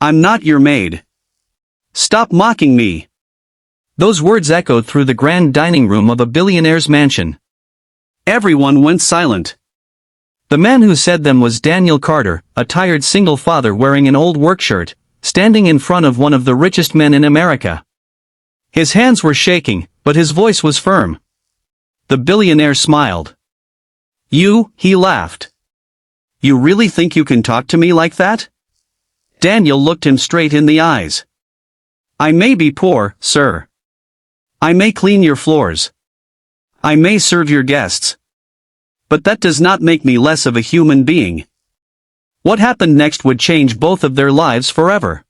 I'm not your maid. Stop mocking me. Those words echoed through the grand dining room of a billionaire's mansion. Everyone went silent. The man who said them was Daniel Carter, a tired single father wearing an old work shirt, standing in front of one of the richest men in America. His hands were shaking, but his voice was firm. The billionaire smiled. He laughed. You really think you can talk to me like that? Daniel looked him straight in the eyes. I may be poor, sir. I may clean your floors. I may serve your guests. But that does not make me less of a human being. What happened next would change both of their lives forever.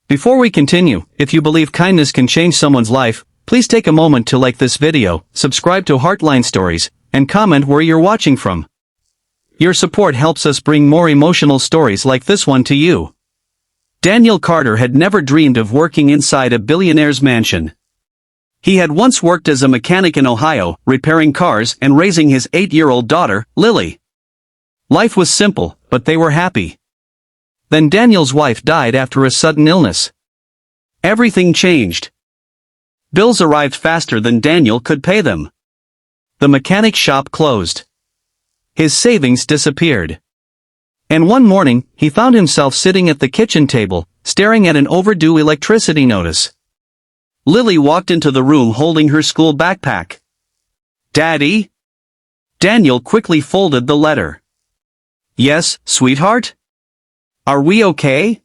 Before we continue, if you believe kindness can change someone's life, please take a moment to like this video, subscribe to Heartline Stories, and comment where you're watching from. Your support helps us bring more emotional stories like this one to you. Daniel Carter had never dreamed of working inside a billionaire's mansion. He had once worked as a mechanic in Ohio, repairing cars and raising his 8-year-old daughter, Lily. Life was simple, but they were happy. Then Daniel's wife died after a sudden illness. Everything changed. Bills arrived faster than Daniel could pay them. The mechanic shop closed. His savings disappeared. And one morning, he found himself sitting at the kitchen table, staring at an overdue electricity notice. Lily walked into the room holding her school backpack. Daddy? Daniel quickly folded the letter. Yes, sweetheart? Are we okay?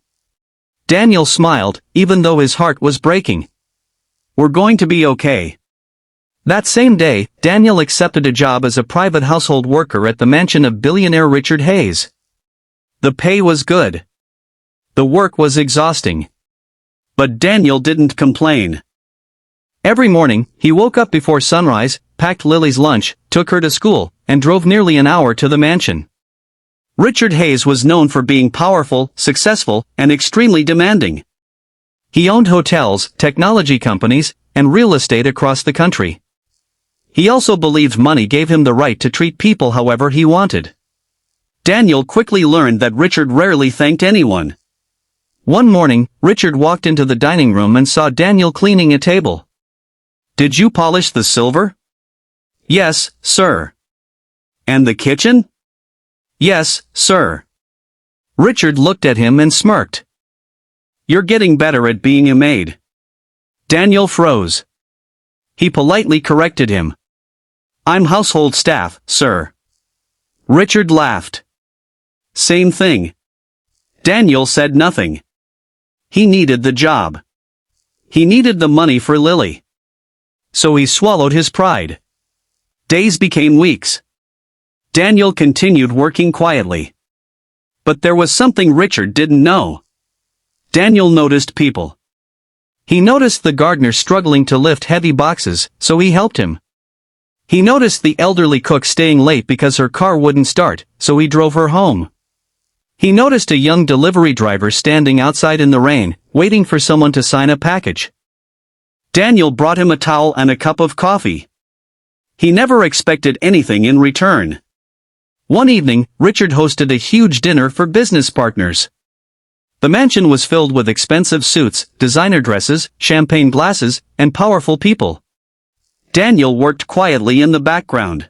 Daniel smiled, even though his heart was breaking. We're going to be okay. That same day, Daniel accepted a job as a private household worker at the mansion of billionaire Richard Hayes. The pay was good. The work was exhausting. But Daniel didn't complain. Every morning, he woke up before sunrise, packed Lily's lunch, took her to school, and drove nearly an hour to the mansion. Richard Hayes was known for being powerful, successful, and extremely demanding. He owned hotels, technology companies, and real estate across the country. He also believed money gave him the right to treat people however he wanted. Daniel quickly learned that Richard rarely thanked anyone. One morning, Richard walked into the dining room and saw Daniel cleaning a table. Did you polish the silver? Yes, sir. And the kitchen? Yes, sir. Richard looked at him and smirked. You're getting better at being a maid. Daniel froze. He politely corrected him. I'm household staff, sir. Richard laughed. Same thing. Daniel said nothing. He needed the job. He needed the money for Lily. So he swallowed his pride. Days became weeks. Daniel continued working quietly. But there was something Richard didn't know. Daniel noticed people. He noticed the gardener struggling to lift heavy boxes, so he helped him. He noticed the elderly cook staying late because her car wouldn't start, so he drove her home. He noticed a young delivery driver standing outside in the rain, waiting for someone to sign a package. Daniel brought him a towel and a cup of coffee. He never expected anything in return. One evening, Richard hosted a huge dinner for business partners. The mansion was filled with expensive suits, designer dresses, champagne glasses, and powerful people. Daniel worked quietly in the background.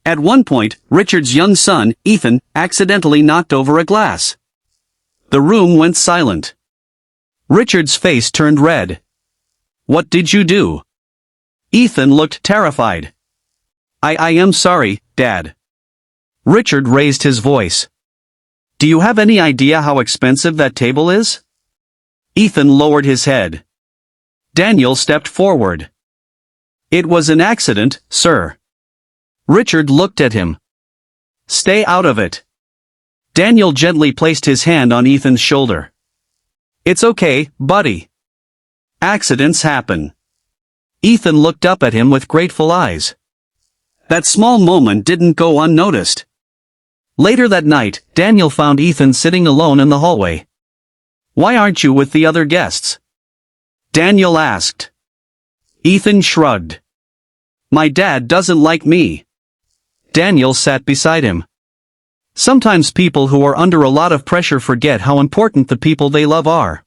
At one point, Richard's young son, Ethan, accidentally knocked over a glass. The room went silent. Richard's face turned red. What did you do? Ethan looked terrified. I am sorry, Dad. Richard raised his voice. Do you have any idea how expensive that table is? Ethan lowered his head. Daniel stepped forward. It was an accident, sir. Richard looked at him. Stay out of it. Daniel gently placed his hand on Ethan's shoulder. It's okay, buddy. Accidents happen. Ethan looked up at him with grateful eyes. That small moment didn't go unnoticed. Later that night, Daniel found Ethan sitting alone in the hallway. Why aren't you with the other guests? Daniel asked. Ethan shrugged. My dad doesn't like me. Daniel sat beside him. Sometimes people who are under a lot of pressure forget how important the people they love are.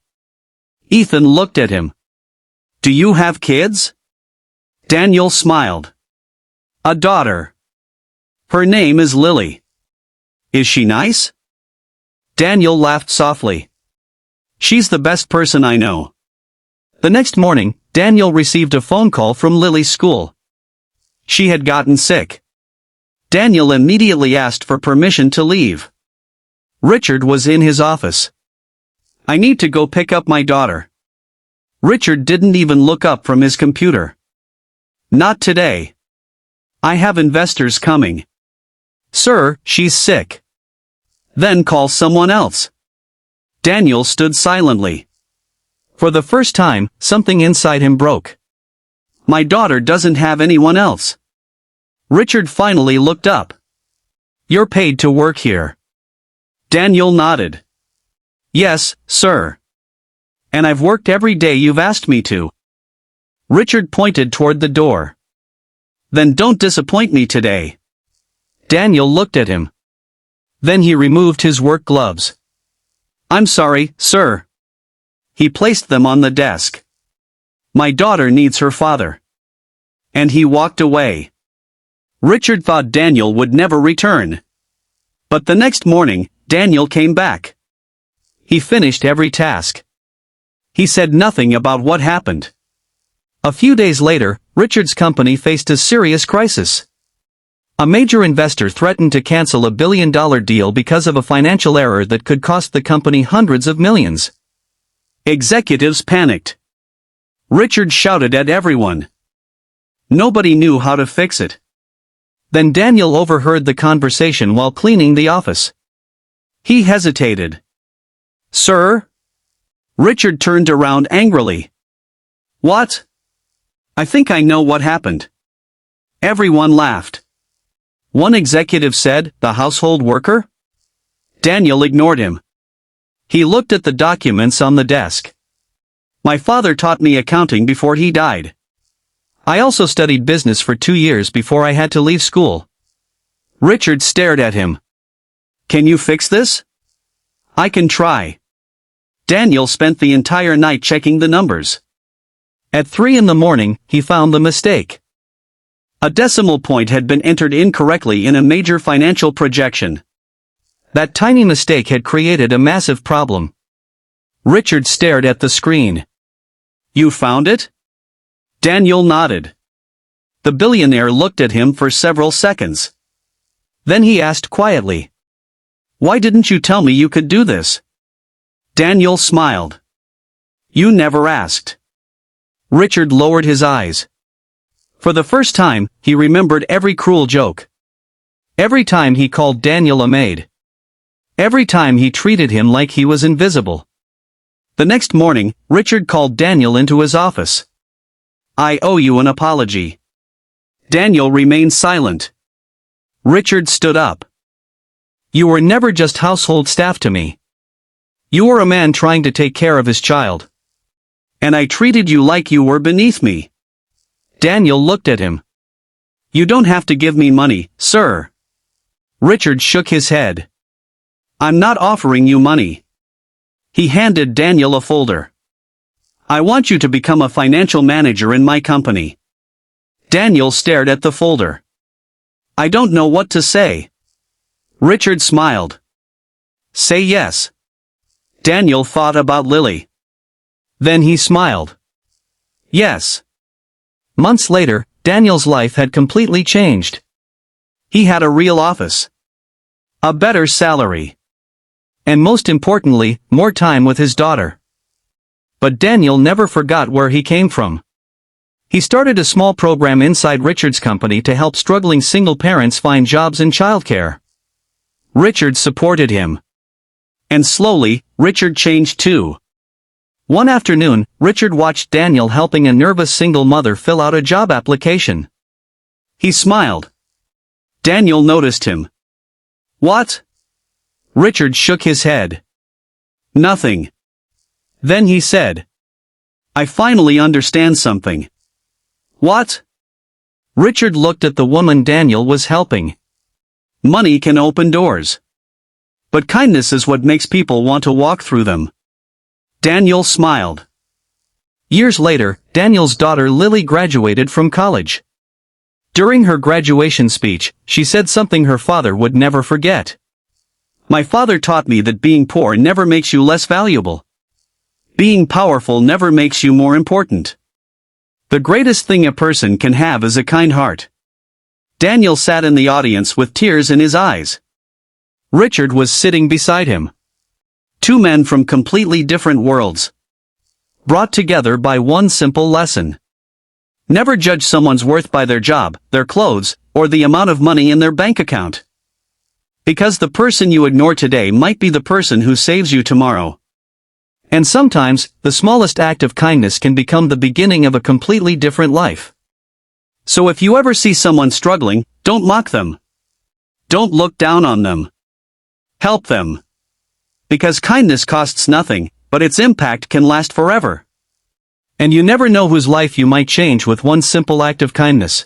Ethan looked at him. Do you have kids? Daniel smiled. A daughter. Her name is Lily. Is she nice? Daniel laughed softly. She's the best person I know. The next morning, Daniel received a phone call from Lily's school. She had gotten sick. Daniel immediately asked for permission to leave. Richard was in his office. I need to go pick up my daughter. Richard didn't even look up from his computer. Not today. I have investors coming. Sir, she's sick. Then call someone else. Daniel stood silently. For the first time, something inside him broke. My daughter doesn't have anyone else. Richard finally looked up. You're paid to work here. Daniel nodded. Yes, sir. And I've worked every day you've asked me to. Richard pointed toward the door. Then don't disappoint me today. Daniel looked at him. Then he removed his work gloves. I'm sorry, sir. He placed them on the desk. My daughter needs her father. And he walked away. Richard thought Daniel would never return. But the next morning, Daniel came back. He finished every task. He said nothing about what happened. A few days later, Richard's company faced a serious crisis. A major investor threatened to cancel a billion-dollar deal because of a financial error that could cost the company hundreds of millions. Executives panicked. Richard shouted at everyone. Nobody knew how to fix it. Then Daniel overheard the conversation while cleaning the office. He hesitated. Sir? Richard turned around angrily. What? I think I know what happened. Everyone laughed. One executive said, the household worker? Daniel ignored him. He looked at the documents on the desk. My father taught me accounting before he died. I also studied business for 2 years before I had to leave school. Richard stared at him. Can you fix this? I can try. Daniel spent the entire night checking the numbers. At 3 a.m, he found the mistake. A decimal point had been entered incorrectly in a major financial projection. That tiny mistake had created a massive problem. Richard stared at the screen. You found it? Daniel nodded. The billionaire looked at him for several seconds. Then he asked quietly. Why didn't you tell me you could do this? Daniel smiled. You never asked. Richard lowered his eyes. For the first time, he remembered every cruel joke. Every time he called Daniel a maid. Every time he treated him like he was invisible. The next morning, Richard called Daniel into his office. I owe you an apology. Daniel remained silent. Richard stood up. You were never just household staff to me. You were a man trying to take care of his child. And I treated you like you were beneath me. Daniel looked at him. You don't have to give me money, sir. Richard shook his head. I'm not offering you money. He handed Daniel a folder. I want you to become a financial manager in my company. Daniel stared at the folder. I don't know what to say. Richard smiled. Say yes. Daniel thought about Lily. Then he smiled. Yes. Months later, Daniel's life had completely changed. He had a real office. A better salary. And most importantly, more time with his daughter. But Daniel never forgot where he came from. He started a small program inside Richard's company to help struggling single parents find jobs in childcare. Richard supported him. And slowly, Richard changed too. One afternoon, Richard watched Daniel helping a nervous single mother fill out a job application. He smiled. Daniel noticed him. What? Richard shook his head. Nothing. Then he said. I finally understand something. What? Richard looked at the woman Daniel was helping. Money can open doors. but kindness is what makes people want to walk through them. Daniel smiled. Years later, Daniel's daughter Lily graduated from college. During her graduation speech, she said something her father would never forget. My father taught me that being poor never makes you less valuable. Being powerful never makes you more important. The greatest thing a person can have is a kind heart. Daniel sat in the audience with tears in his eyes. Richard was sitting beside him. Two men from completely different worlds, brought together by one simple lesson. Never judge someone's worth by their job, their clothes, or the amount of money in their bank account. Because the person you ignore today might be the person who saves you tomorrow. And sometimes, the smallest act of kindness can become the beginning of a completely different life. So if you ever see someone struggling, don't mock them. Don't look down on them. Help them. Because kindness costs nothing, but its impact can last forever. And you never know whose life you might change with one simple act of kindness.